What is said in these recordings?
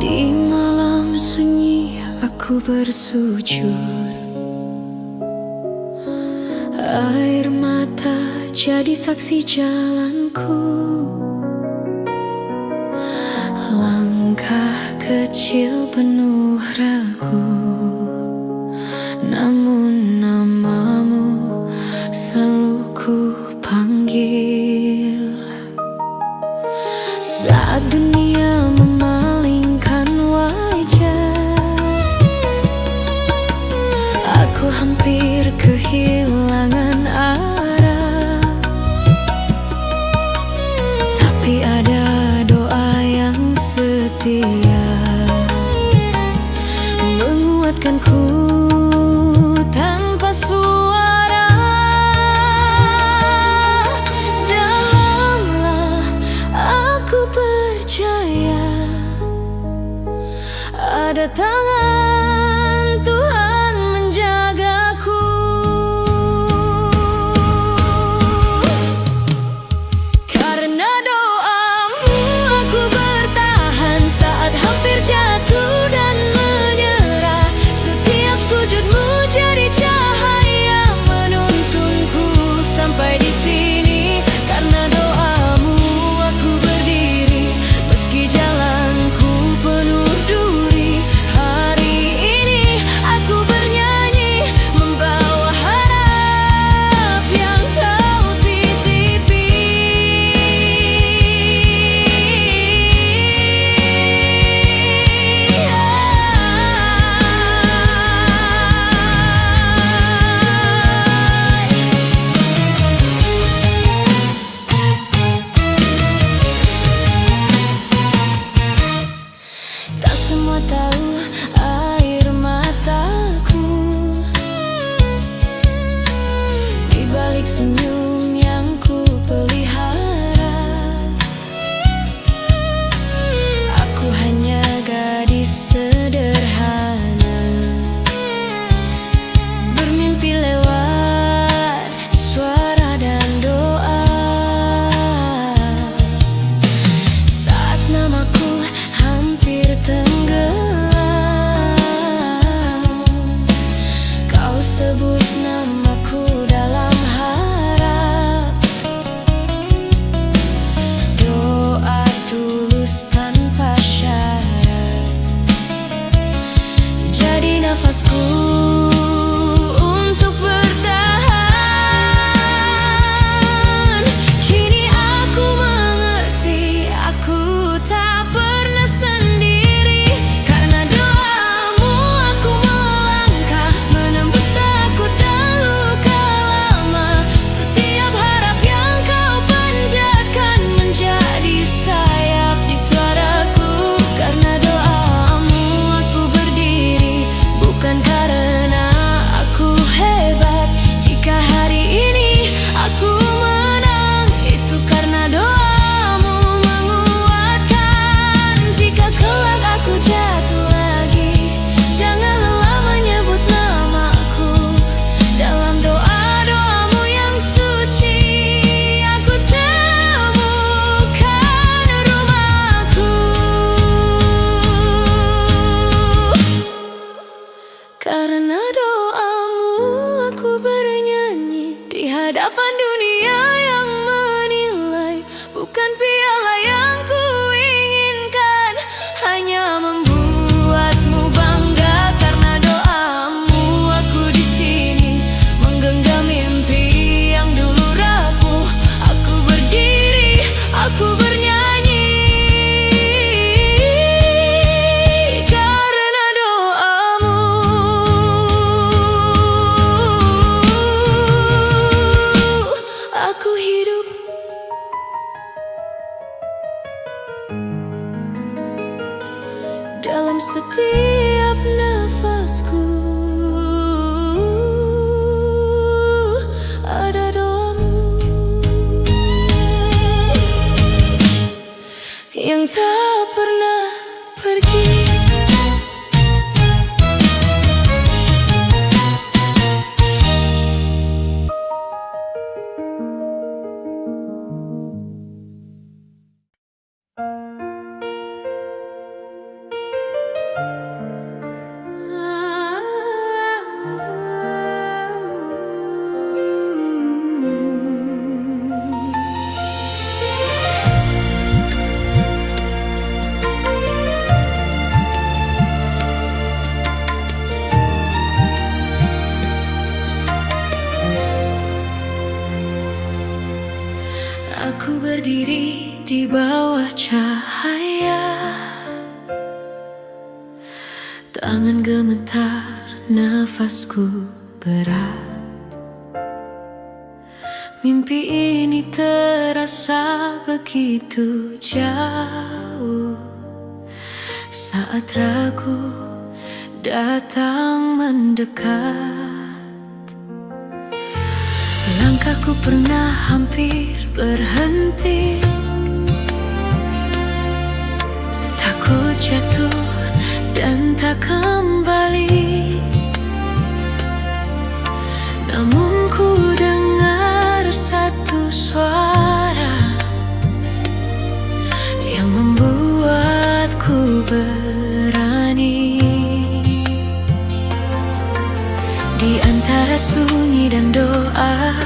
Di malam sunyi aku bersujud, air mata jadi saksi jalanku. Langkah kecil penuh ragu, namun namamu selalu ku panggil. Saat dunia memalingkan wajah, aku hampir kehilangan arah. Tapi ada doa yang setia menguatkanku tanpa suara. Dalamlah aku percaya ada tangan Tuhan menjagaku. Karena doamu aku bertahan saat hampir jatuh dan menyerah. Setiap sujudmu jadi cahaya menuntunku sampai di sini. Karena doamu aku berdiri meski jalanku penuh duri. Hari ini aku bernyanyi membawa harap yang kau titipi. Tak semua tahu air mataku di balik senyum yang ku pelihara. Aku hanya gadis sederhana, bermimpi lewat suara dan doa. Saat namaku hampir tenggelam, kau sebut namaku dalam harap. Doa tulus tanpa syarat jadi nafasku untuk bertahan. Kini aku mengerti aku tak pernah sendiri. Karena doamu aku melangkah menembus takut dan luka lama. Setiap harap yang kau panjatkan menjadi sayap di suaraku. Karena doamu aku berdiri, bukan karena aku hebat. Jika hari ini aku menang, itu karena doamu menguatkan. Jika kelak aku jatuh lagi, jangan lelah menyebut namaku. Dalam doa-doamu yang suci, aku temukan rumahku. Karena doamu aku bernyanyi di hadapan dunia yang menilai. Bukan piala yang ku inginkan, hanya membuatmu bangga. Karena doamu aku di sini menggenggam mimpi yang dulu rapuh. Aku berdiri, aku bernyanyi. Karena doamu aku hidup. Dalam setiap nafasku ada doamu yang tak pernah pergi. Tangan gemetar, nafasku berat. Mimpi ini terasa begitu jauh saat ragu datang mendekat. Langkahku pernah hampir berhenti, takut jatuh dan tak kembali. Namun ku dengar satu suara yang membuatku berani. Di antara sunyi dan doa,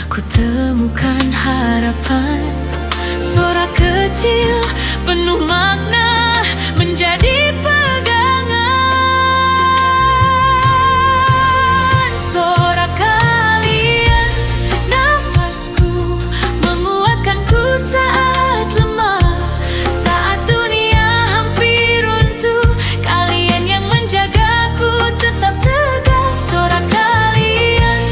ku temukan harapan. Sorak kecil penuh makna menjadi pegangan. Sorak kalian, nafasku menguatkanku saat lemah, saat dunia hampir runtuh. Kalian yang menjagaku tetap tegar. Sorak kalian,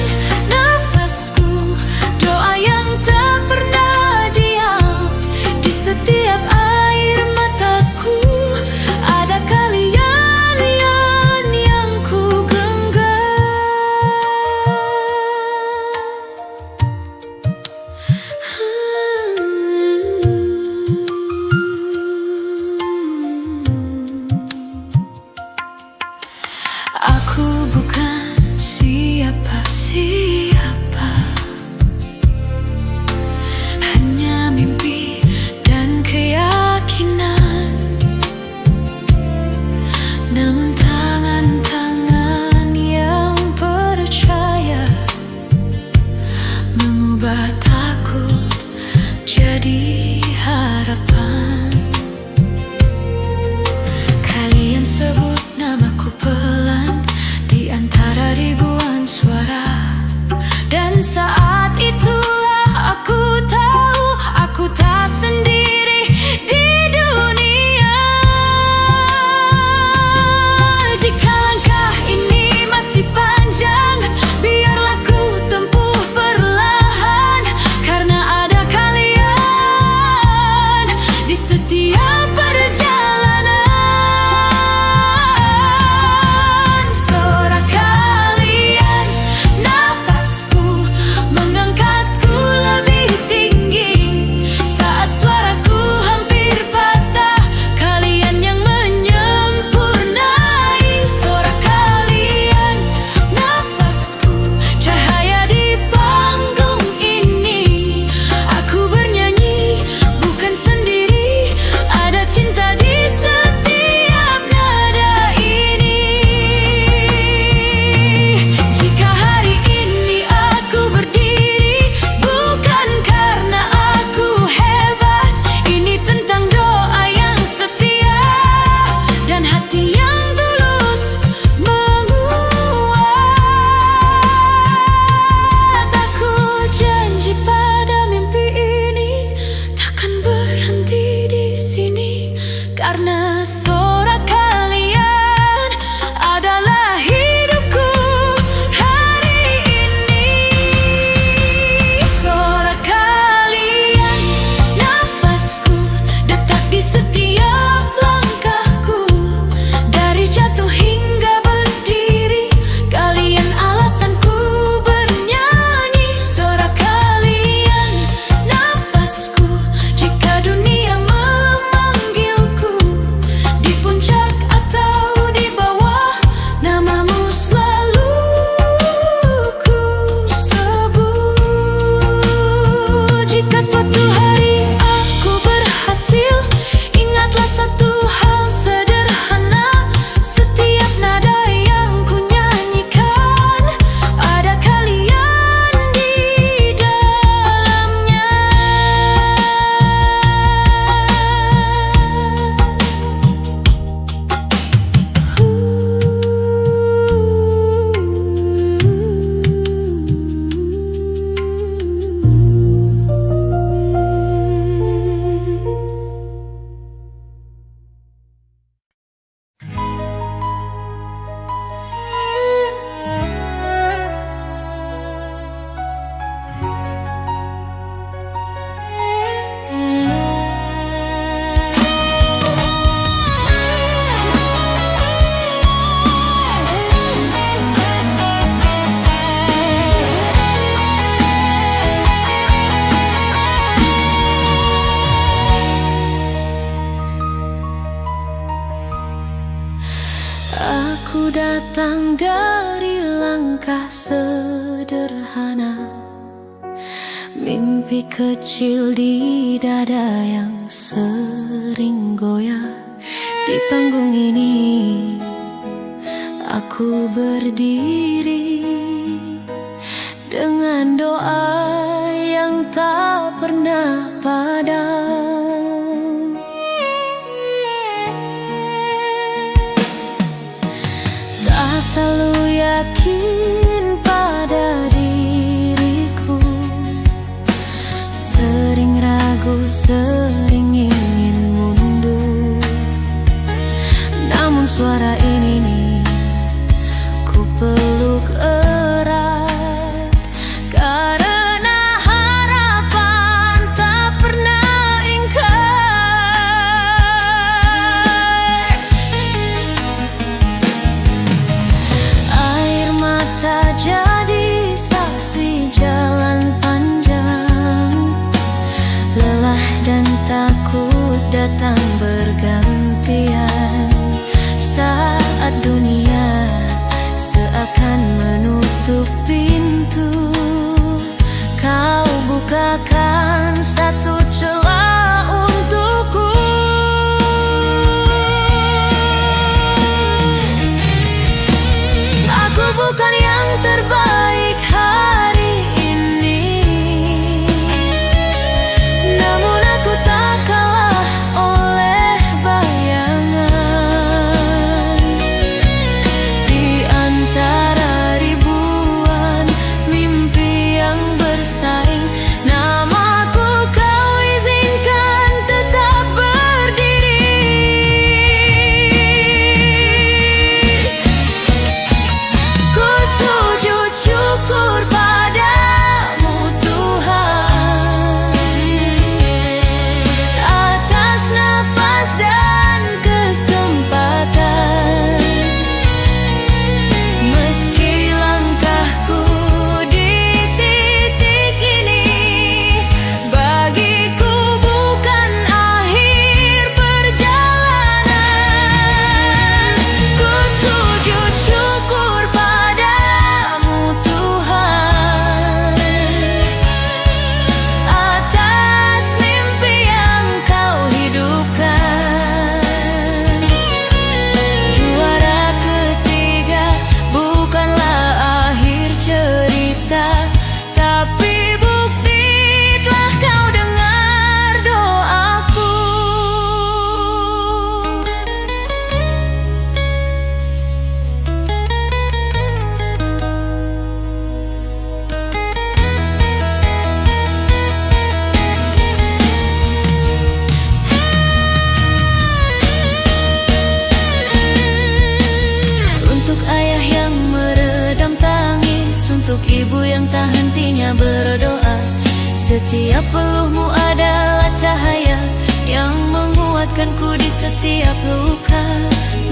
nafasku, doa yang tak pernah diam. Di setiap air mataku ada kalian yang ku genggam. Aku bukan siapa-siapa, hanya mimpi dan keyakinan. Namun tangan-tangan yang percaya mengubah takut jadi harapan. Kalian sebut namaku pelan di antara ribuan suara, dan saat itulah aku tahu aku tak sendiri di dunia. Jika langkah ini masih panjang, biarlah ku tempuh perlahan, karena ada kalian di setiap perjalanan. Sorak kalian, nafasku mengangkatku lebih tinggi saat suaraku hampir patah. Kalian yang menyempurnai. Sorak kalian, nafasku, cahaya di panggung ini. Aku bernyanyi bukan sendiri, ada cinta di setiap nada ini. Jika hari ini aku berdiri, bukan karena aku hebat. Ini tentang doa yang setia dan hati yang tulus menguat. Aku janji pada mimpi ini takkan berhenti di sini, karena sorak kalian adalah hidupku hari ini. Sorak kalian, nafasku, detak di setiap langkahku. Dari jatuh hingga berdiri, kalian alasanku bernyanyi. Sorak kalian, nafasku, jika dunia memanggilku. Di Ku datang dari langkah sederhana, mimpi kecil di dada yang sering goyah. Di panggung ini aku berdiri dengan doa yang tak pernah padam. Tak selalu yakin pada diriku, sering ragu, sering ingin mundur. Namun suara ini nih ku peluk erat, karena harapan tak pernah ingkar. Air mata jadi saksi jalan panjang, lelah dan takut datang bergantian. Saat dunia seakan menutup pintu, kau bukakan satu celah untukku. Aku bukan yang terbaik hari ini, namun aku tak kalah oleh bayangan. Di antara ribuan mimpi yang bersaing, namaku kau izinkan tetap berdiri. Ku sujud syukur padamu Tuhan, atas nafas dan kesempatan. Meski langkahku di titik ini bagiku bukan akhir perjalanan. Ku sujud syukur padamu Tuhan, atas mimpi yang kau hidupkan. Juara ketiga bukanlah akhir cerita, tapi bukti telah kau dengar doaku. Untuk ayah yang meredam tangis, untuk ibu yang tak hentinya berdoa, setiap peluhmu adalah cahaya yang menguatkanku di setiap luka.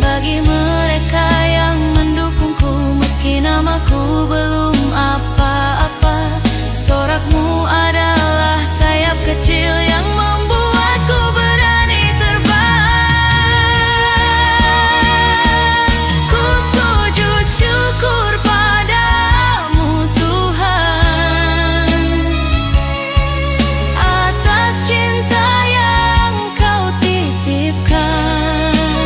Bagi mereka yang mendukungku, meski namaku belum apa-apa, sorakmu adalah sayap kecil yang membuatku berani terbang. Ku sujud syukur padamu Tuhan, atas cinta yang kau titipkan.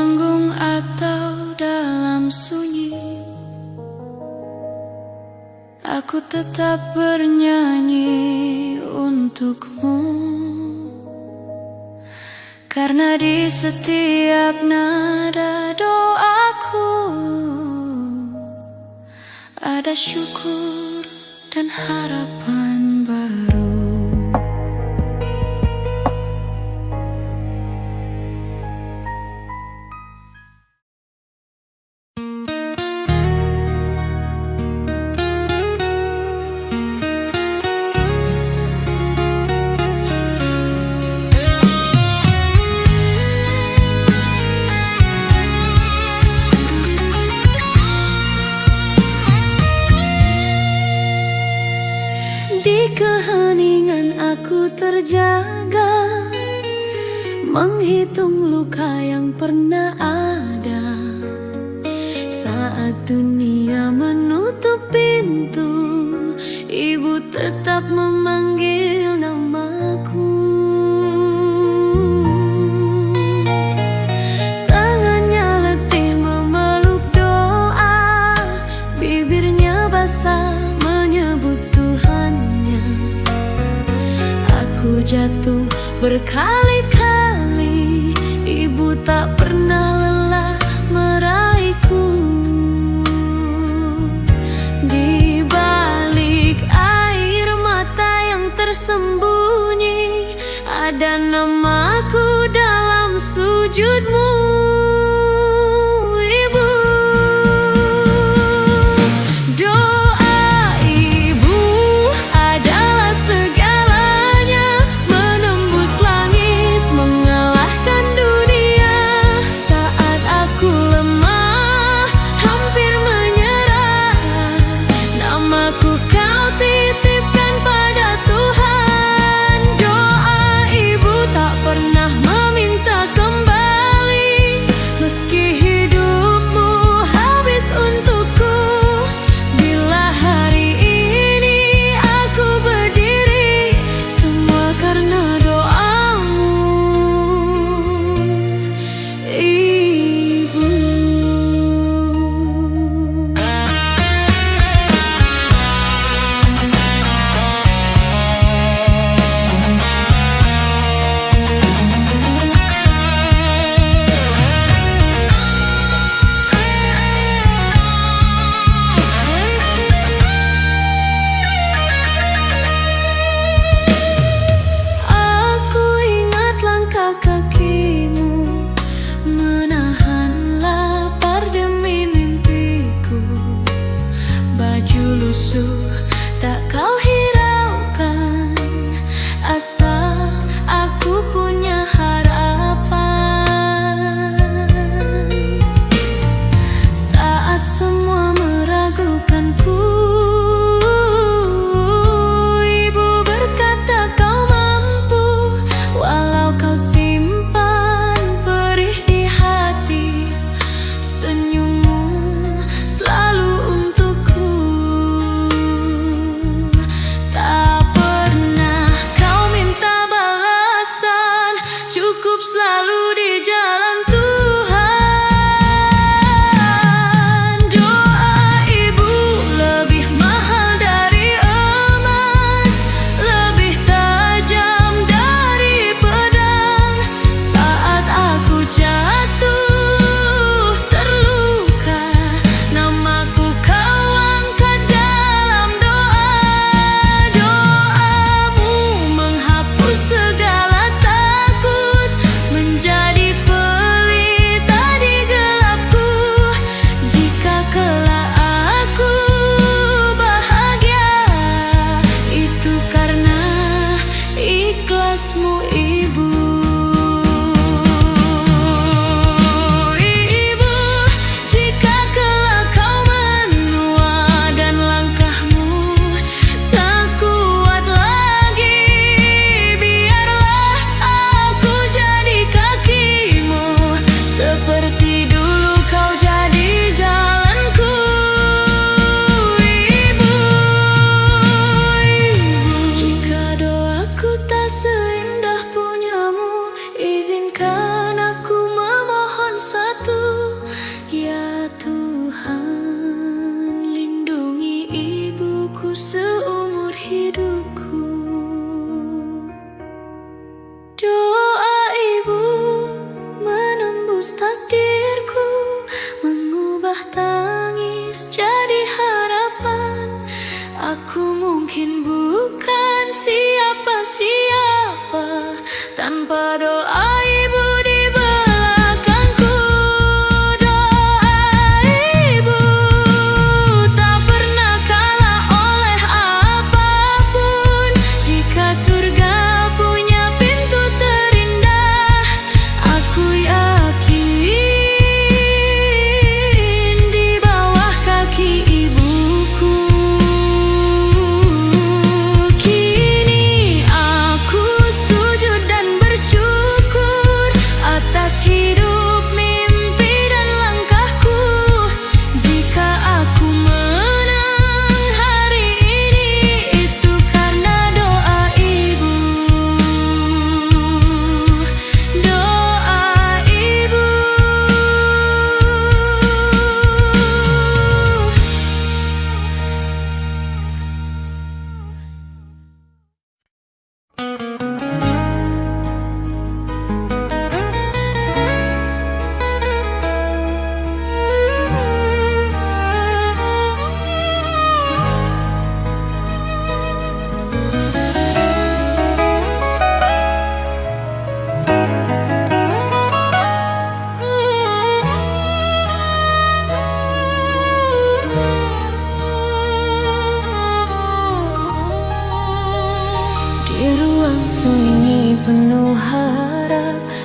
panggung atau dalam sunyi, aku tetap bernyanyi untukmu. Karena di setiap nada doaku ada syukur dan harapan baru. Di keheningan aku terjaga, menghitung luka yang pernah ada. Saat dunia menutup pintu, ibu tetap memanggil namaku. Tangannya letih memeluk doa, bibirnya basah menyebut Tuhannya. Aku jatuh berkali-kali, ibu tak pernah lelah meraihku. Di balik air mata yang tersembunyi, ada namaku dalam sujudmu.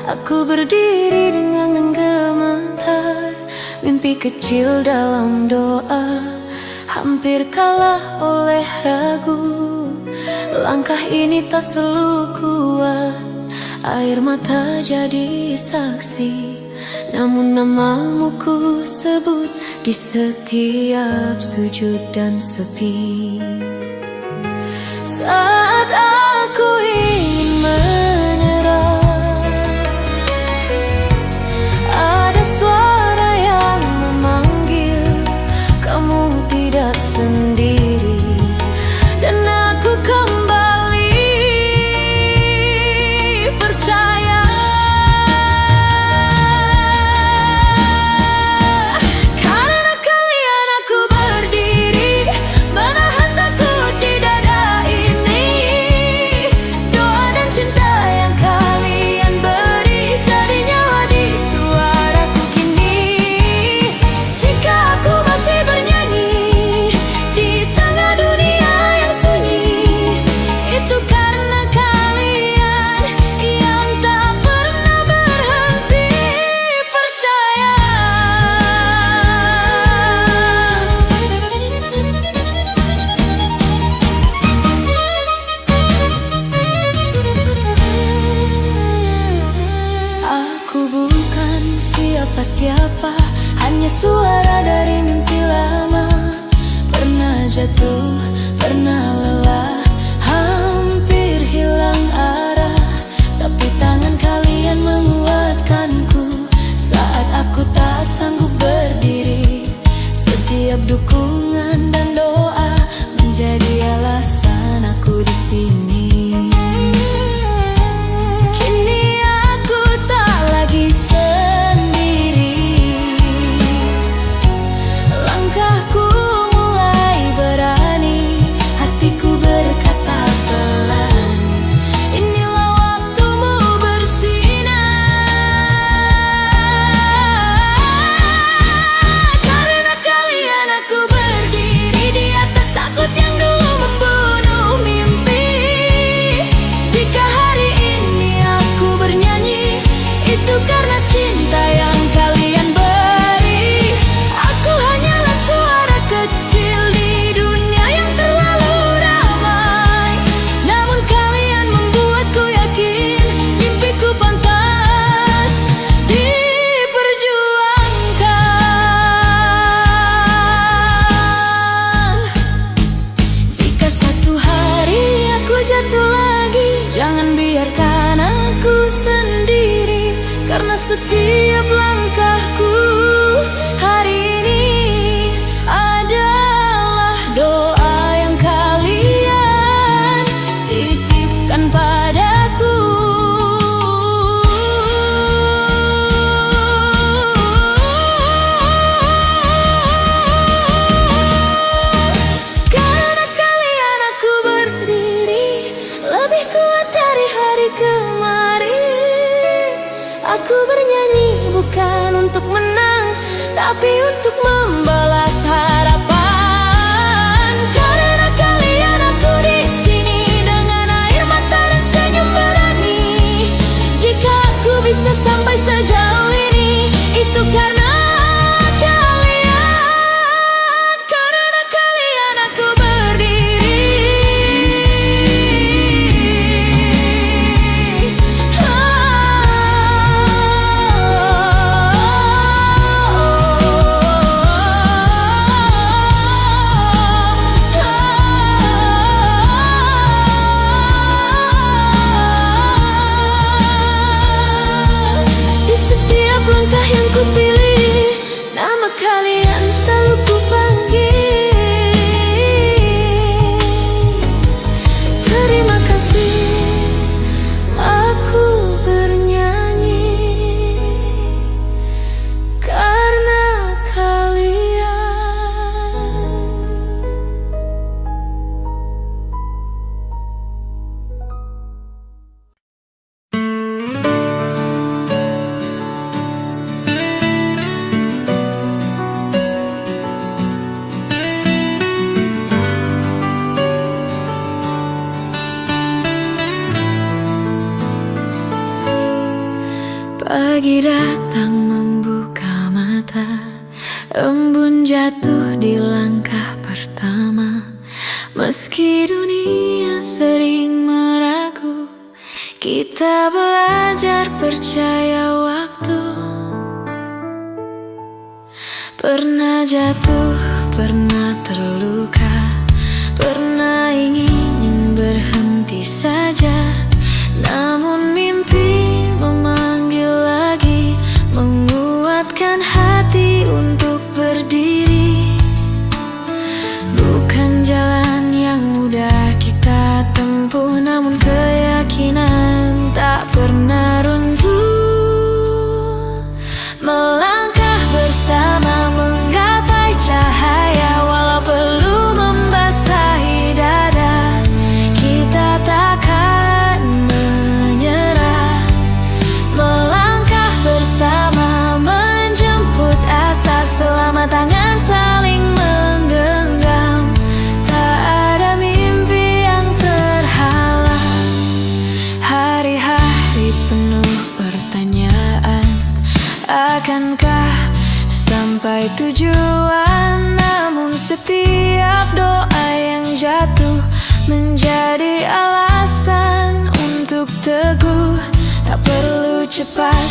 Aku berdiri dengan gemetar, mimpi kecil dalam doa hampir kalah oleh ragu. Langkah ini tak selalu kuat, air mata jadi saksi. Namun namamu ku sebut di setiap sujud dan sepi. Saat aku ingin menyerah, ada suara yang memanggil, kamu tidak sendiri. Dan aku kembali percaya, karena kalian aku berdiri, menahan takut di dada ini. Doa dan cinta yang kalian beri jadi nyawa di suaraku kini. Jika aku masih bernyanyi di tengah dunia yang sunyi, itu karena kalian yang tak pernah berhenti percaya. Aku bukan siapa-siapa, hanya suara dari mimpi lama. Pernah jatuh, pernah lelah, hampir hilang arah, tapi tangan kalian menguatkanku saat aku tak sanggup berdiri. Setiap dukungan dan doa menjadi alasan aku di sini. Kini aku tak lagi sendiri, langkahku mulai berani, hatiku berkata pelan, inilah waktumu bersinar. Karena kalian aku berdiri di atas takut yang dulu membunuh mimpi. Jika hari ini aku bernyanyi, itu karena cinta yang kalian beri. Aku hanyalah suara kecil di dunia yang terlalu ramai, namun kalian membuatku yakin mimpiku pantas diperjuangkan. Jika satu hari aku jatuh lagi, jangan biarkan aku sendiri, karena setiap langkahku hari ini adalah doa yang kalian titipkan padaku. Karena kalian aku berdiri, lebih kuat dari hari kemarin. Aku bernyanyi bukan untuk menang, tapi untuk membalas harapan. Karena kalian aku di sini dengan air mata dan senyum berani. Jika aku bisa sampai sejauh ini, itu karena kalian. Karena kalian aku berdiri. Di setiap langkah yang kupilih, nama kalian selalu kupanggil. Terima kasih, aku bernyanyi karena kalian. datang membuka mata, embun jatuh di langkah pertama. Meski dunia sering meragu, kita belajar percaya waktu. Pernah jatuh, pernah terluka, pernah ingin berhenti saja. Namun mimpi memanggil lagi, menguatkan hati untuk berdiri. Bukan jalan yang mudah kita tempuh, namun keyakinan tak pernah runtuh. Melangkah bersama menggapai cahaya, walau perlu membasahi dada, kita takkan menyerah. Melangkah bersama menjemput asa, selama tangan saling menggenggam, tak ada mimpi yang terhalang. Hari-hari penuh pertanyaan, akankah sampai tujuan? Namun setiap doa yang jatuh menjadi alasan untuk teguh. Tak perlu cepat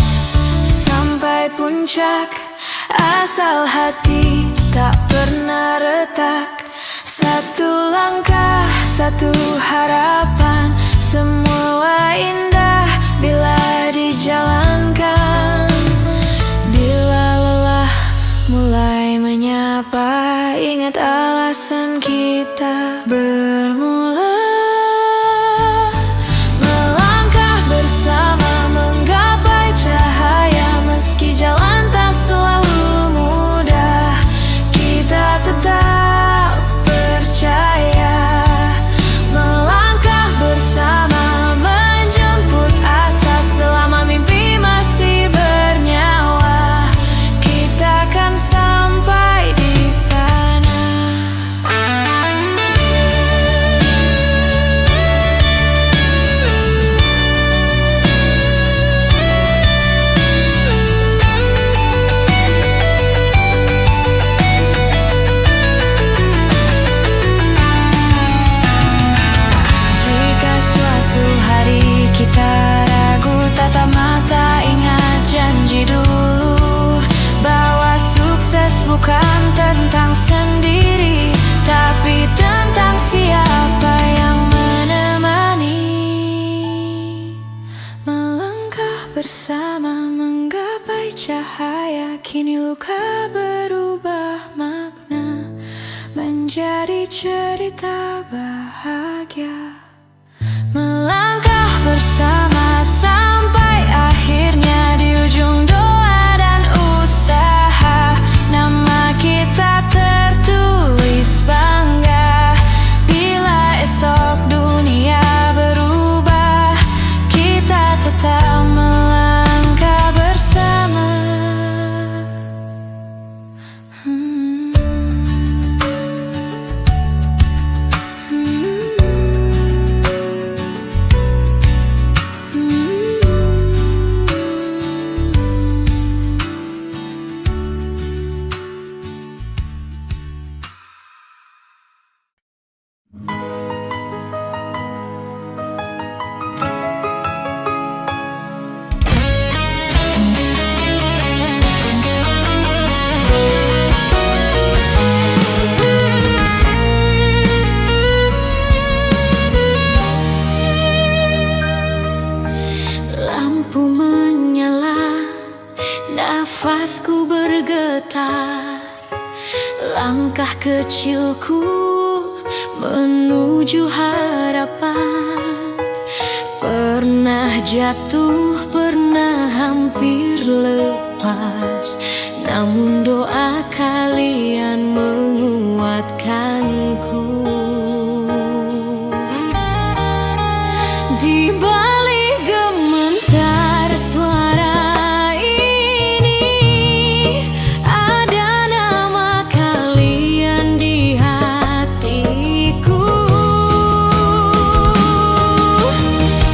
sampai puncak, asal hati tak pernah retak. Satu langkah, satu harapan, semua indah bila dijalankan. Bila lelah mulai menyapa, ingat alasan kita bermula. Melangkah bersama menggapai cahaya, meski jalan tak selalu mudah, kita tetap percaya. Melangkah bersama menjemput asa, selama mimpi masih bernyawa, kita akan sampai di sana. Jika suatu hari kita ragu, tatap mata, ingat janji dulu, bahwa sukses bukan tentang sendiri, tapi tentang siapa yang menemani. Melangkah bersama menggapai cahaya, kini luka berubah makna menjadi cerita bahagia. Melangkah bersama sampai akhirnya di ujung doa dan usaha, nama kita tertulis bangga. Bila esok dunia berubah, kita tetap melangkah bersama. Lampu menyala, nafasku bergetar, langkah kecilku menuju harapan. Pernah jatuh, pernah hampir lepas, namun doa kalian menguatkanku. Di balik gementar suara ini, ada nama kalian di hatiku.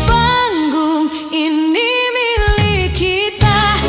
Panggung ini milik kita,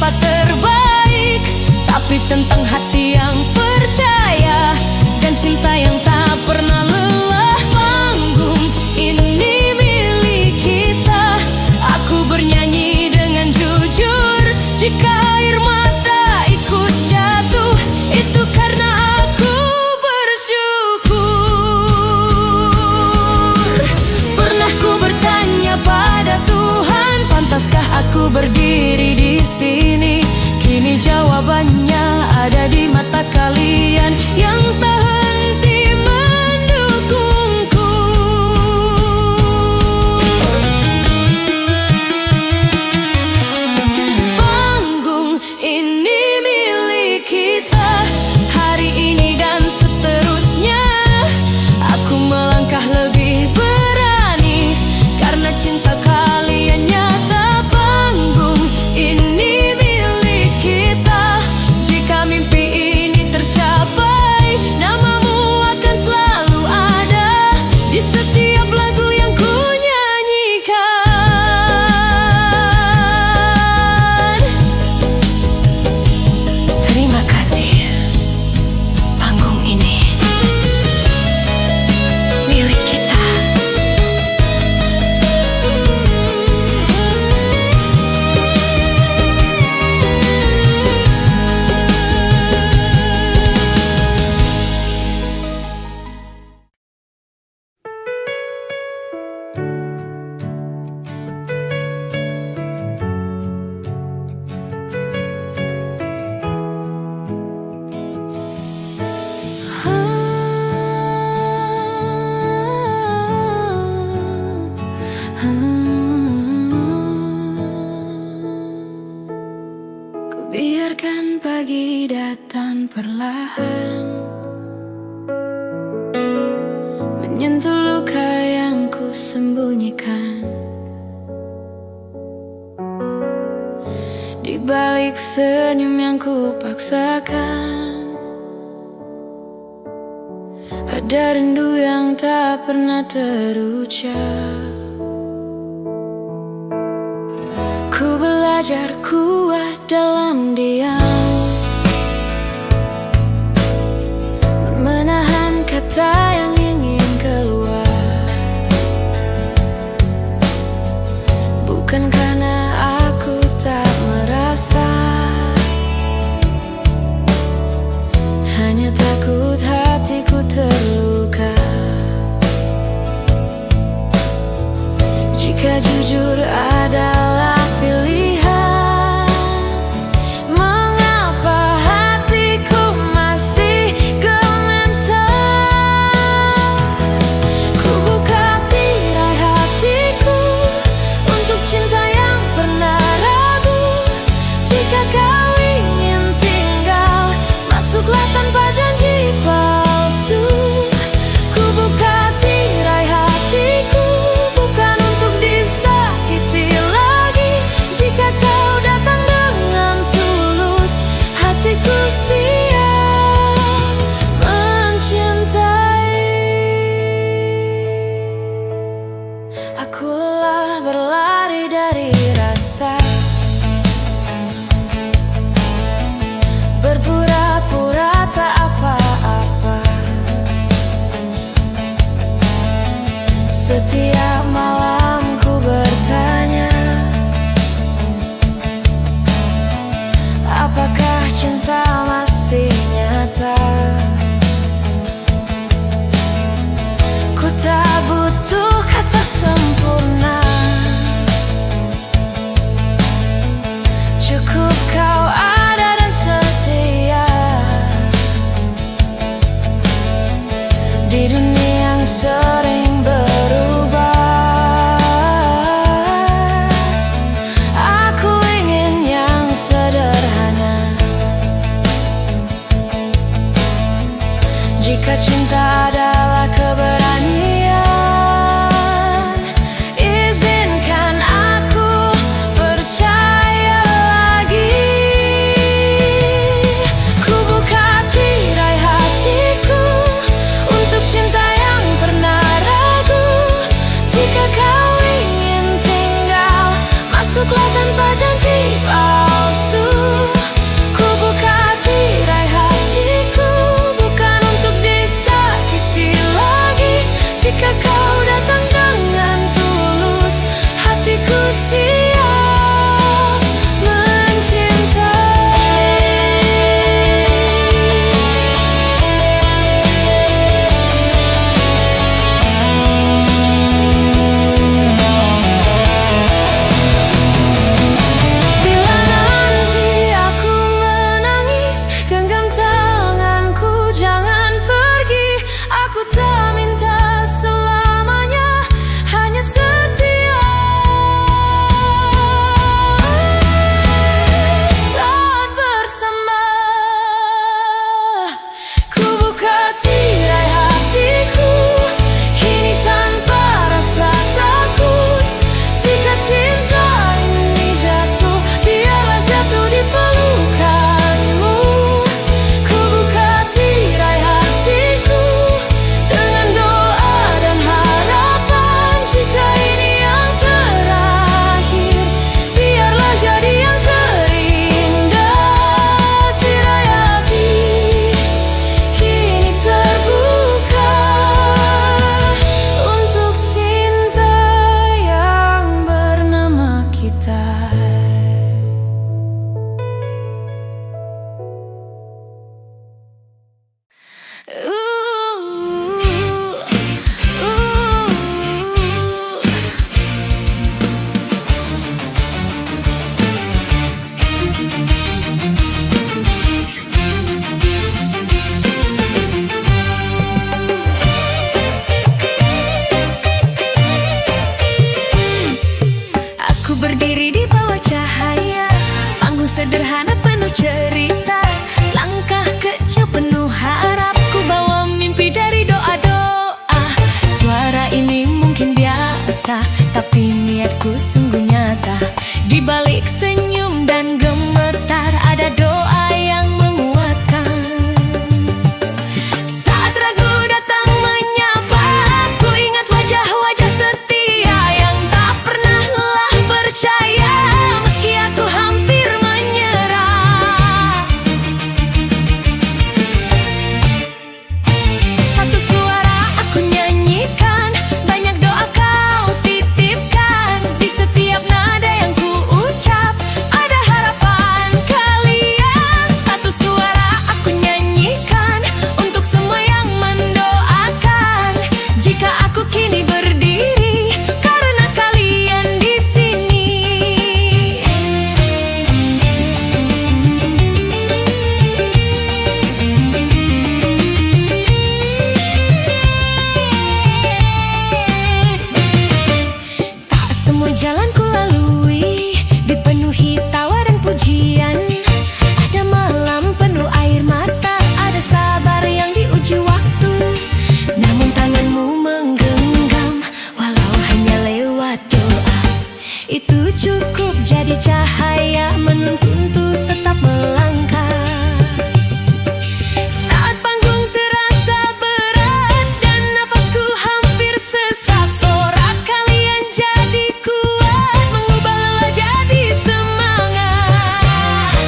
siapa terbaik, tapi tentang hati yang percaya dan cinta yang tak pernah lelah. Panggung ini milik kita, aku bernyanyi dengan jujur. Jika air mata ikut jatuh, itu karena aku bersyukur. Pernah ku bertanya pada Tuhan, pantaskah aku berdiri di sini? Kini jawabannya ada di mata kalian yang tak henti mendukungku. Panggung ini milik kita, hari ini dan seterusnya. Aku melangkah lebih berani karena cinta kalian nyata. Panggung ini milik kita, jika mimpi ini tercapai, namamu akan selalu ada di setiap lagu yang ku nyanyikan. Terima kasih. Panggung ini milik kita. Ku biarkan pagi datang perlahan, menyentuh luka yang ku sembunyikan. Di balik senyum yang ku paksakan, ada rindu yang tak pernah terucap. Ku belajar kuat dalam diam, menahan kata yang ingin keluar. Bukan karena aku tak merasa, hanya takut hatiku terluka. Jika jujur adalah pilihan, mengapa hatiku masih gemetar? Ku buka tirai hatiku untuk cinta yang pernah ragu. Jika kau ingin tinggal, masuklah tanpa janji palsu. Ku buka tirai hatiku bukan untuk disakiti lagi. Jika kau datang dengan tulus, hatiku siap mencintai. Aku lelah berlari dari rasa, berpura-pura tak apa-apa. Setiap malam ku bertanya, apakah cinta masih nyata? Ku tak butuh kata sempurna, cukup kau ada dan setia. Di dunia yang sering berubah, aku ingin yang sederhana. Jika cinta adalah keberanian, izinkan aku percaya lagi. Ku buka tirai hatiku untuk cinta yang pernah aku kini berdiri karena kalian di sini. Tak semua jalan ku lalui dipenuhi tawa dan pujian. Ada malam penuh air mata, ada sabar yang diuji waktu. Namun tanganmu menggenggam walau hanya lewat doa. Itu cukup jadi cahaya menuntun untuk tetap melangkah. Saat panggung terasa berat dan nafasku hampir sesak, sorak kalian jadi kuat, mengubah lelah jadi semangat.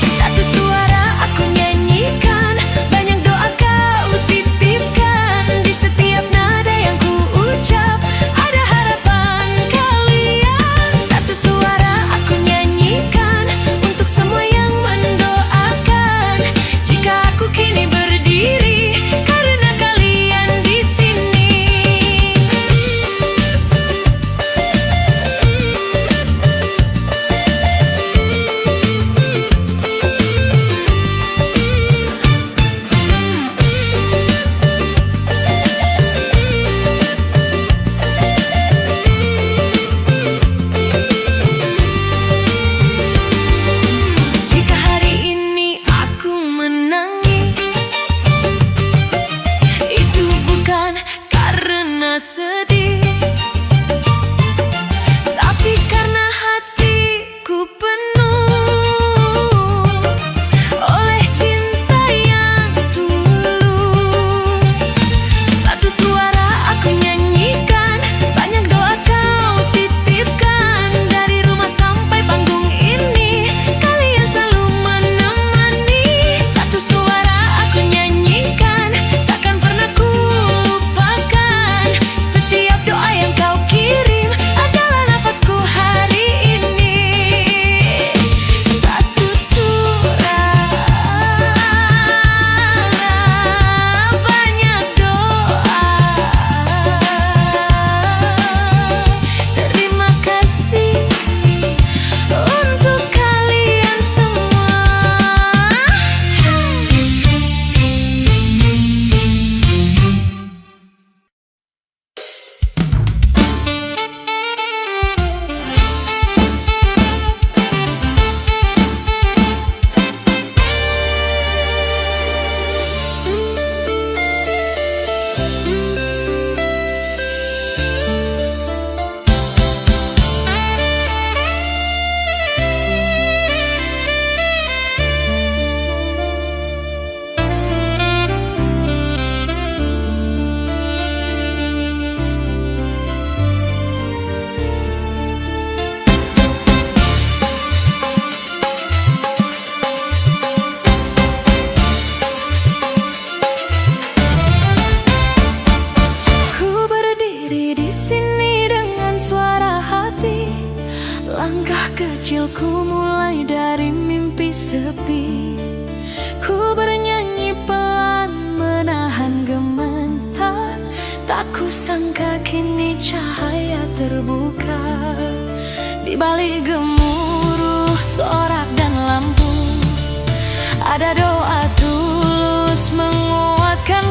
Satu suara aku nyanyikan, banyak doa kau titipkan. Di setiap nada yang ku ucap ada harapan kalian. Satu suara aku nyanyikan untuk semua yang mendoakan. Jika aku kini berdiri karena kalian di sini. Jika hari ini aku menangis, itu bukan karena sedih, tapi karena hatiku penuh oleh cinta yang tulus. Satu suara aku nyanyikan, banyak doa kau titipkan. Dari rumah sampai panggung ini, kalian selalu menemani. Satu suara aku nyanyikan, takkan pernah ku lupakan. Setiap doa yang kau kirim adalah nafasku hari ini. Satu suara, banyak doa. Terima kasih untuk kalian semua. Ku berdiri di sini dengan suara hati. Langkah kecilku mulai dari mimpi sepi. Ku bernyanyi pelan menahan gemetar. Tak kusangka kini cahaya terbuka. Di balik gemuruh sorak dan lampu, ada doa tulus menguatkan